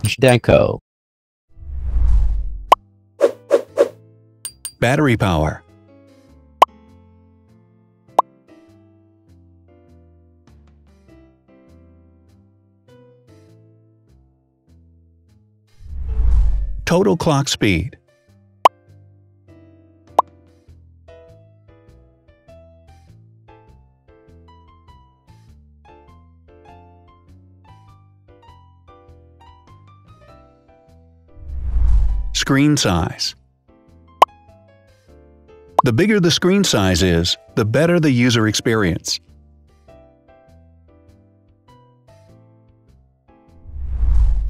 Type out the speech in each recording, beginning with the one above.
Zhdanko. Battery power. Total clock speed. Screen size. The bigger the screen size is, the better the user experience.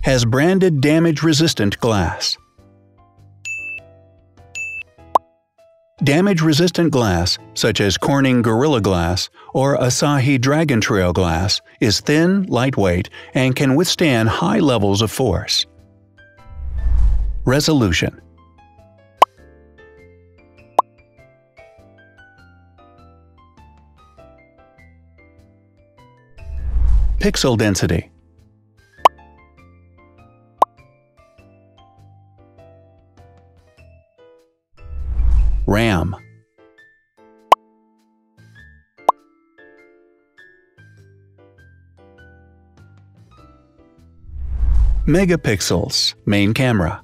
Has branded damage-resistant glass. Damage-resistant glass, such as Corning Gorilla Glass or Asahi Dragon Trail Glass, is thin, lightweight, and can withstand high levels of force. Resolution. Pixel density. RAM. Megapixels, main camera.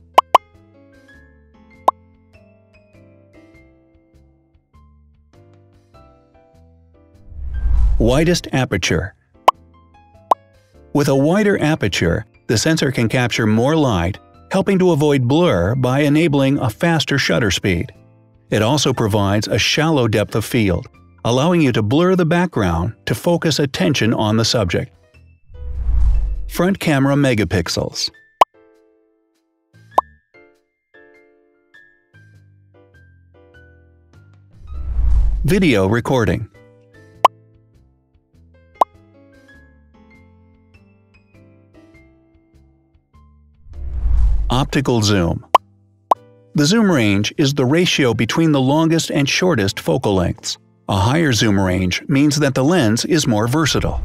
Widest aperture. With a wider aperture, the sensor can capture more light, helping to avoid blur by enabling a faster shutter speed. It also provides a shallow depth of field, allowing you to blur the background to focus attention on the subject. Front camera megapixels. Video recording. Optical zoom. The zoom range is the ratio between the longest and shortest focal lengths. A higher zoom range means that the lens is more versatile.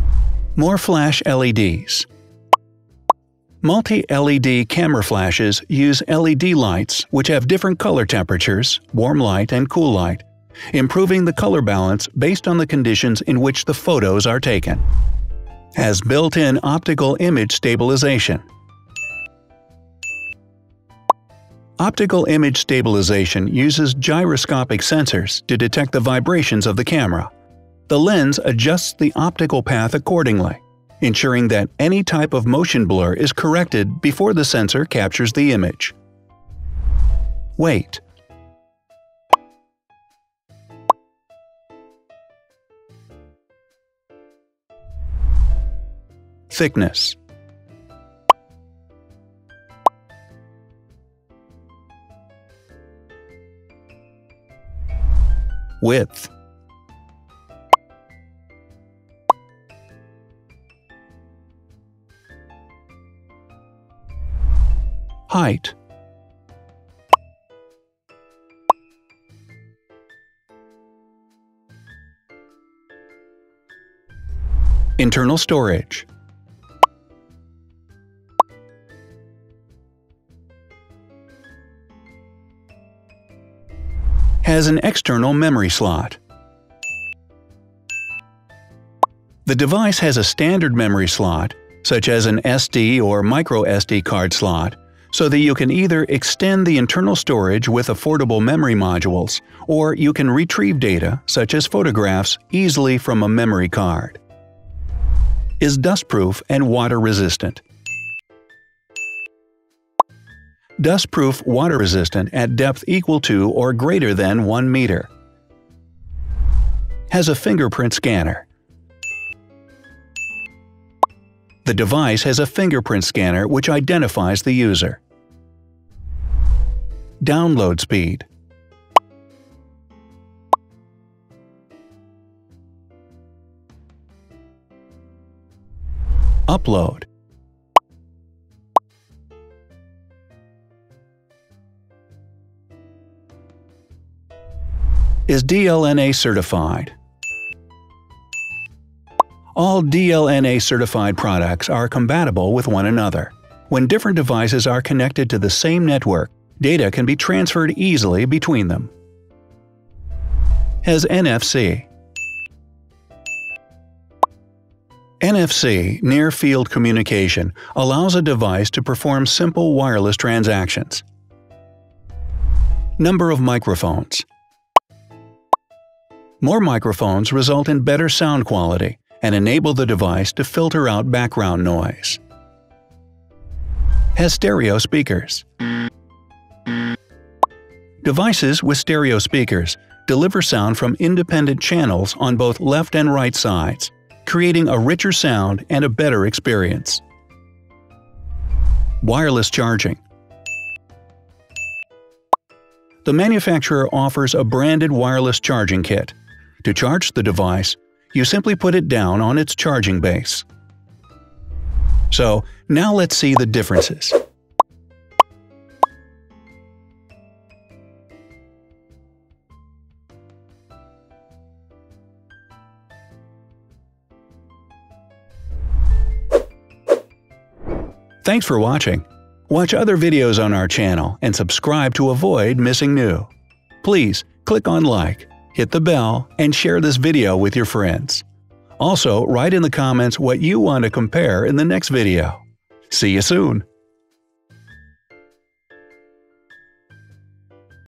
More flash LEDs. Multi-LED camera flashes use LED lights which have different color temperatures, warm light and cool light, improving the color balance based on the conditions in which the photos are taken. Has built-in optical image stabilization. Optical image stabilization uses gyroscopic sensors to detect the vibrations of the camera. The lens adjusts the optical path accordingly, ensuring that any type of motion blur is corrected before the sensor captures the image. Weight. Thickness. Width. Height. Internal storage. Has an external memory slot. The device has a standard memory slot, such as an SD or micro SD card slot, so that you can either extend the internal storage with affordable memory modules, or you can retrieve data, such as photographs, easily from a memory card. Is dustproof and water-resistant. Dustproof water-resistant at depth equal to or greater than 1 meter. Has a fingerprint scanner. The device has a fingerprint scanner which identifies the user. Download speed. Upload. Is DLNA certified. All DLNA certified products are compatible with one another. When different devices are connected to the same network, data can be transferred easily between them. Has NFC. NFC, near-field communication, allows a device to perform simple wireless transactions. Number of microphones. More microphones result in better sound quality and enable the device to filter out background noise. Has stereo speakers. Devices with stereo speakers deliver sound from independent channels on both left and right sides, creating a richer sound and a better experience. Wireless charging. The manufacturer offers a branded wireless charging kit. To charge the device, you simply put it down on its charging base. So, now let's see the differences. Thanks for watching. Watch other videos on our channel and subscribe to avoid missing new. Please click on like, hit the bell, and share this video with your friends. Also, write in the comments what you want to compare in the next video. See you soon!